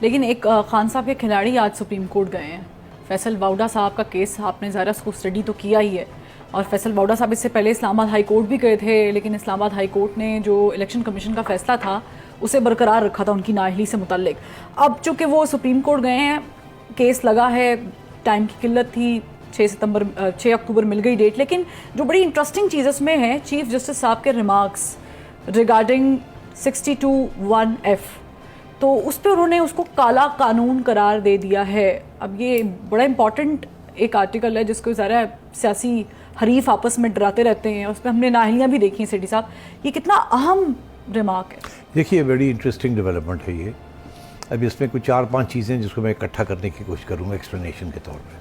लेकिन एक खान साहब के खिलाड़ी आज सुप्रीम कोर्ट गए हैं। फैसल वाउडा साहब का केस आपने ज़रा उसको स्टडी तो किया ही है, और फैसल वाउडा साहब इससे पहले इस्लामाबाद हाई कोर्ट भी गए थे, लेकिन इस्लामाबाद हाई कोर्ट ने जो इलेक्शन कमीशन का फैसला था उसे बरकरार रखा था उनकी नाअहली से मुतल्लिक। अब चूँकि वो सुप्रीम कोर्ट गए हैं, केस लगा है, टाइम की किल्लत थी, 6 अक्टूबर मिल गई डेट। लेकिन जो बड़ी इंटरेस्टिंग चीज़ इसमें है, चीफ जस्टिस साहब के रिमार्क्स रिगार्डिंग 62(1)(f, तो उस पर उन्होंने उसको काला कानून करार दे दिया है। अब ये बड़ा इंपॉर्टेंट एक आर्टिकल है जिसको ज़रा सियासी हरीफ आपस में डराते रहते हैं, उस पर हमने नाहलियाँ भी देखी हैं। सेठी साहब, ये कितना अहम रिमार्क है? देखिए, बड़ी इंटरेस्टिंग डेवलपमेंट है ये। अब इसमें कुछ 4-5 चीज़ें जिसको मैं इकट्ठा करने की कोशिश करूँगा एक्सप्लेनेशन के तौर पर।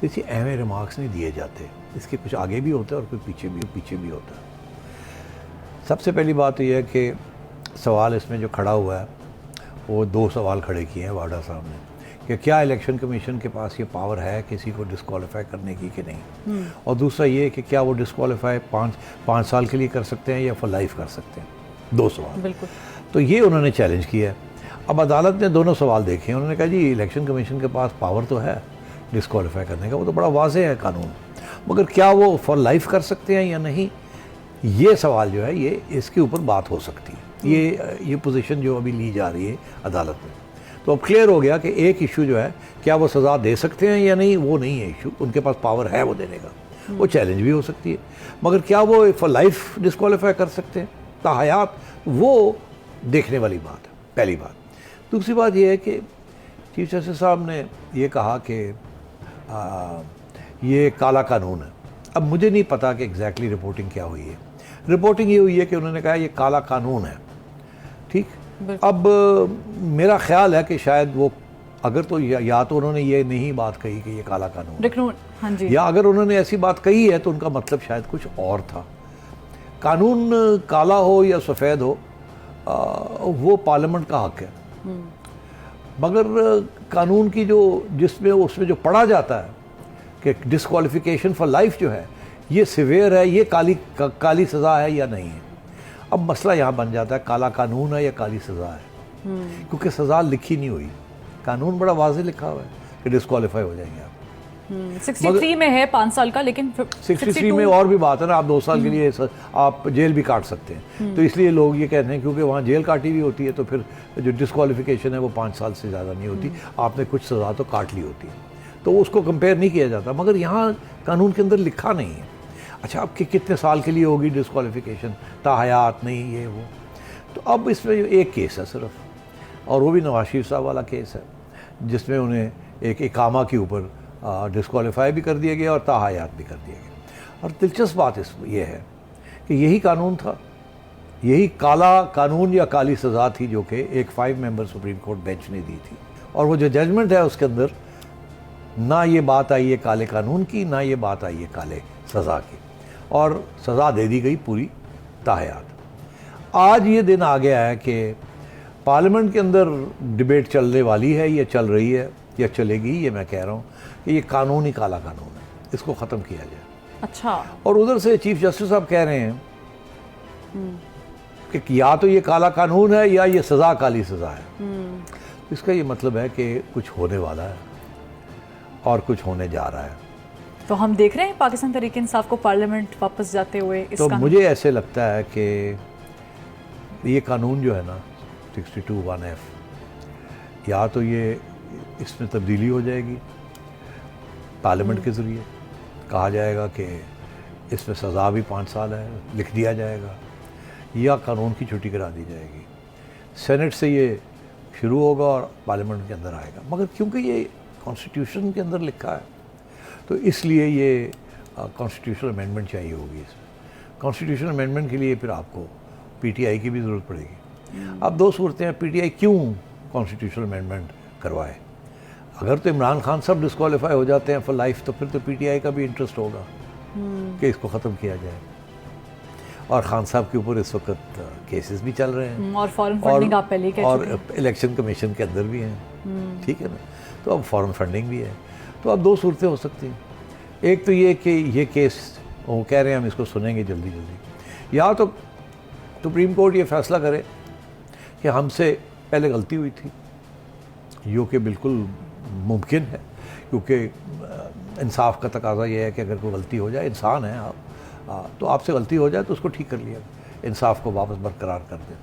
देखिए, अहम रिमार्क्स नहीं दिए जाते, इसके कुछ आगे भी होता है और कुछ पीछे भी होता है। सबसे पहली बात तो यह है कि सवाल इसमें जो खड़ा हुआ है वो 2 सवाल खड़े किए हैं वाडा साहब ने, कि क्या इलेक्शन कमीशन के पास ये पावर है किसी को डिस्क्वालीफाई करने की कि नहीं, और दूसरा ये कि क्या वो डिस्क्वालीफाई 5 साल के लिए कर सकते हैं या फॉर लाइफ कर सकते हैं। 2 सवाल। बिल्कुल। तो ये उन्होंने चैलेंज किया है। अब अदालत ने दोनों सवाल देखे, उन्होंने कहा जी इलेक्शन कमीशन के पास पावर तो है डिस्क्वालीफाई करने का, वो तो बड़ा वाज़ेह है कानून, मगर क्या वो फॉर लाइफ कर सकते हैं या नहीं, ये सवाल जो है ये इसके ऊपर बात हो सकती है। ये पोजीशन जो अभी ली जा रही है अदालत में, तो अब क्लियर हो गया कि एक इशू जो है क्या वो सज़ा दे सकते हैं या नहीं, वो नहीं है इशू, उनके पास पावर है वो देने का, वो चैलेंज भी हो सकती है, मगर क्या वो फॉर लाइफ डिस्क्वालीफाई कर सकते हैं ताहयात, वो देखने वाली बात है, पहली बात। दूसरी बात ये है कि चीफ जस्टिस साहब ने ये कहा कि ये काला कानून है। अब मुझे नहीं पता कि एग्जैक्टली रिपोर्टिंग क्या हुई है। रिपोर्टिंग ये हुई है कि उन्होंने कहा ये काला कानून है, ठीक। अब मेरा ख्याल है कि शायद वो अगर तो या तो उन्होंने ये नहीं बात कही कि ये काला कानून, हाँ जी, या अगर उन्होंने ऐसी बात कही है तो उनका मतलब शायद कुछ और था। कानून काला हो या सफ़ेद हो, वो पार्लियामेंट का हक है, मगर कानून की जो जिसमें उसमें जो पढ़ा जाता है कि डिस्क्वालिफिकेशन फॉर लाइफ जो है ये सिवियर है, ये काली सज़ा है या नहीं है। अब मसला यहाँ बन जाता है काला कानून है या काली सज़ा है, क्योंकि सज़ा लिखी नहीं हुई, कानून बड़ा वाज़ेह लिखा हुआ है कि डिस्क्वालीफाई हो जाएंगे आप। 63 में है 5 साल का, लेकिन 63 में और भी बात है ना, आप 2 साल के लिए आप जेल भी काट सकते हैं, तो इसलिए लोग ये कहते हैं क्योंकि वहाँ जेल काटी भी होती है तो फिर जो डिस्क्वालिफिकेशन है वो 5 साल से ज़्यादा नहीं होती, आपने कुछ सज़ा तो काट ली होती है, तो उसको कंपेयर नहीं किया जाता। मगर यहाँ कानून के अंदर लिखा नहीं है, अच्छा आपके कितने साल के लिए होगी डिस्क्वालिफिकेशन, ताहयात नहीं, ये वो। तो अब इसमें एक केस है सिर्फ, और वो भी नवाज शरीफ साहब वाला केस है, जिसमें उन्हें एक इकामा के ऊपर डिस्क्वालीफाई भी कर दिया गया और ताहयात भी कर दिया गया। और दिलचस्प बात इसमें यह है कि यही कानून था, यही काला कानून या काली सज़ा थी जो कि एक 5 मेंबर सुप्रीम कोर्ट बेंच ने दी थी, और वो जो जजमेंट है उसके अंदर ना ये बात आई है काले कानून की, ना ये बात आई है काले सज़ा की, और सज़ा दे दी गई पूरी ताहयात। आज ये दिन आ गया है कि पार्लियामेंट के अंदर डिबेट चलने वाली है, या चल रही है या चलेगी, ये मैं कह रहा हूँ कि ये कानून ही काला कानून है, इसको ख़त्म किया जाए। अच्छा। और उधर से चीफ जस्टिस साहब कह रहे हैं कि या तो ये काला कानून है या ये सज़ा काली सज़ा है। इसका ये मतलब है कि कुछ होने वाला है और कुछ होने जा रहा है। तो हम देख रहे हैं पाकिस्तान तहरीक इंसाफ को पार्लियामेंट वापस जाते हुए तो मुझे ऐसे लगता है कि ये कानून जो है ना 62(1)(f, या तो ये इसमें तब्दीली हो जाएगी पार्लियामेंट के ज़रिए, कहा जाएगा कि इसमें सज़ा भी 5 साल है, लिख दिया जाएगा, या कानून की छुट्टी करा दी जाएगी, सेनेट से ये शुरू होगा और पार्लियामेंट के अंदर आएगा। मगर क्योंकि ये कॉन्स्टिट्यूशन के अंदर लिखा है तो इसलिए ये कॉन्स्टिट्यूशनल अमेंडमेंट चाहिए होगी। इसमें कॉन्स्टिट्यूशनल अमेंडमेंट के लिए फिर आपको पीटीआई की भी ज़रूरत पड़ेगी। अब 2 सूरतें हैं, पीटीआई क्यों कॉन्स्टिट्यूशनल अमेंडमेंट करवाए? अगर तो इमरान खान साहब डिस्क्वालीफाई हो जाते हैं फॉर लाइफ तो फिर तो पीटीआई का भी इंटरेस्ट होगा कि इसको ख़त्म किया जाए, और खान साहब के ऊपर इस वक्त केसेस भी चल रहे हैं, और फॉरेन फंडिंग आप पहले कह चुके हैं, और इलेक्शन कमीशन के अंदर भी हैं, ठीक है ना, तो अब फॉरेन फंडिंग भी है। तो अब 2 सूरतें हो सकती हैं, एक तो ये कि ये केस वो कह रहे हैं हम इसको सुनेंगे जल्दी जल्दी, या तो सुप्रीम कोर्ट ये फैसला करे कि हमसे पहले गलती हुई थी, जो कि बिल्कुल मुमकिन है, क्योंकि इंसाफ का तकाजा ये है कि अगर कोई गलती हो जाए, इंसान है आप, तो आपसे गलती हो जाए तो उसको ठीक कर लिया, इंसाफ को वापस बरकरार कर दें।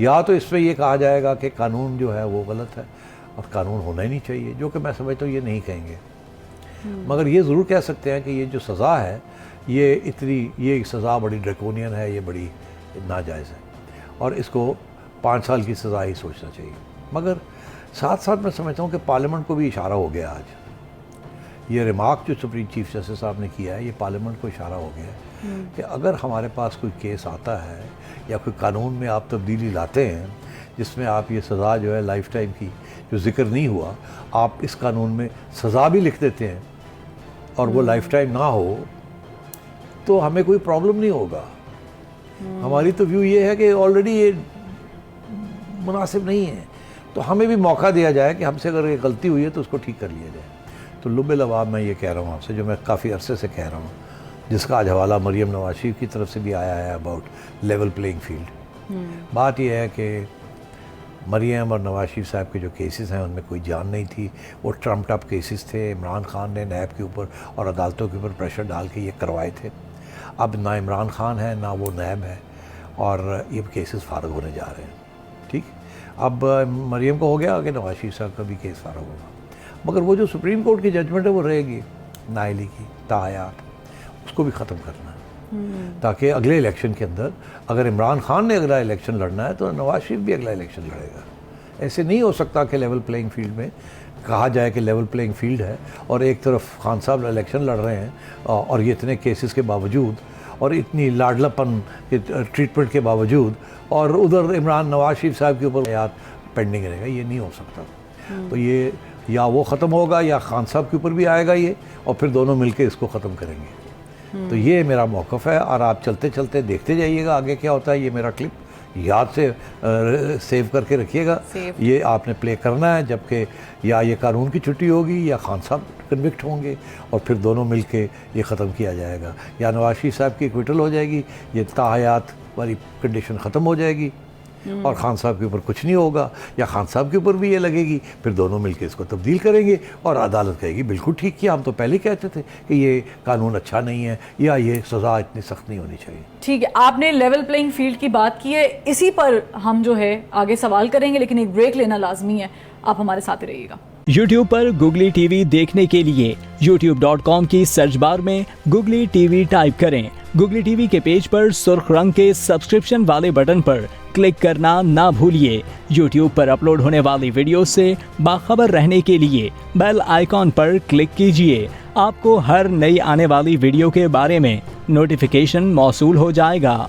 या तो इसमें ये कहा जाएगा कि कानून जो है वो गलत है और कानून होना ही नहीं चाहिए, जो कि मैं समझता हूँ ये नहीं कहेंगे, मगर ये ज़रूर कह सकते हैं कि ये जो सज़ा है ये सज़ा बड़ी ड्रैकोनियन है, ये बड़ी नाजायज़ है और इसको 5 साल की सज़ा ही सोचना चाहिए। मगर साथ साथ मैं समझता हूँ कि पार्लियामेंट को भी इशारा हो गया आज, ये रिमार्क जो सुप्रीम चीफ जस्टिस साहब ने किया है, ये पार्लियामेंट को इशारा हो गया है कि अगर हमारे पास कोई केस आता है या कोई कानून में आप तब्दीली लाते हैं जिसमें आप ये सज़ा जो है लाइफ टाइम की जो जिक्र नहीं हुआ, आप इस कानून में सज़ा भी लिख देते हैं और वो लाइफ टाइम ना हो, तो हमें कोई प्रॉब्लम नहीं होगा। हमारी तो व्यू ये है कि ऑलरेडी ये मुनासिब नहीं है, तो हमें भी मौका दिया जाए कि हमसे अगर ये गलती हुई है तो उसको ठीक कर लिया जाए। तो लुब्बे लबाब मैं ये कह रहा हूँ आपसे, जो मैं काफ़ी अरसे से कह रहा हूँ, जिसका आज हवाला मरियम नवाज शरीफ की तरफ से भी आया है अबाउट लेवल प्लेइंग फील्ड। बात यह है कि मरियम और नवाज शरीफ साहब के जो केसेस हैं उनमें कोई जान नहीं थी, वो ट्रम्प्ड अप केसेस थे। इमरान खान ने नैब के ऊपर और अदालतों के ऊपर प्रेशर डाल के ये करवाए थे। अब ना इमरान खान है ना वो नैब है और ये केसेस फारग होने जा रहे हैं। ठीक, अब मरियम को हो गया कि नवाज शरीफ साहब का भी केस फारग होगा, मगर वो जो सुप्रीम कोर्ट की जजमेंट है वो रहेगी नाइली की तायात, उसको भी ख़त्म करना है ताकि अगले इलेक्शन के अंदर अगर इमरान खान ने अगला इलेक्शन लड़ना है तो नवाज शरीफ भी अगला इलेक्शन लड़ेगा। ऐसे नहीं हो सकता कि लेवल प्लेइंग फील्ड में कहा जाए कि लेवल प्लेइंग फील्ड है और एक तरफ खान साहब इलेक्शन लड़ रहे हैं और ये इतने केसेस के बावजूद और इतनी लाडलापन के ट्रीटमेंट के बावजूद और उधर इमरान नवाज शरीफ साहब के ऊपर याद पेंडिंग रहेगा। ये नहीं हो सकता। तो ये या वो ख़त्म होगा या खान साहब के ऊपर भी आएगा ये, और फिर दोनों मिलके इसको ख़त्म करेंगे। तो ये मेरा मौक़िफ़ है और आप चलते चलते देखते जाइएगा आगे क्या होता है। ये मेरा क्लिप याद से सेव करके रखिएगा, ये आपने प्ले करना है, जबकि या ये कानून की छुट्टी होगी या खान साहब कन्विक्ट होंगे और फिर दोनों मिलके ये ख़त्म किया जाएगा, या नवाज शरीफ साहब की एक्विटल हो जाएगी, ये ताहयात वाली कंडीशन ख़त्म हो जाएगी और खान साहब के ऊपर कुछ नहीं होगा, या खान साहब के ऊपर भी ये लगेगी, फिर दोनों मिलके इसको तब्दील करेंगे और अदालत कहेगी बिल्कुल ठीक किया, हम तो पहले कहते थे कि ये कानून अच्छा नहीं है या ये सज़ा इतनी सख्त नहीं होनी चाहिए। ठीक है, आपने लेवल प्लेइंग फील्ड की बात की है, इसी पर हम जो है आगे सवाल करेंगे, लेकिन एक ब्रेक लेना लाजमी है। आप हमारे साथ ही रहिएगा। YouTube पर गुगली टीवी देखने के लिए youtube.com की सर्च बार में गुगली टीवी टाइप करें। गुगली टीवी के पेज पर सुर्ख रंग के सब्सक्रिप्शन वाले बटन पर क्लिक करना ना भूलिए। YouTube पर अपलोड होने वाली वीडियो से बाखबर रहने के लिए बेल आइकॉन पर क्लिक कीजिए। आपको हर नई आने वाली वीडियो के बारे में नोटिफिकेशन मौसूल हो जाएगा।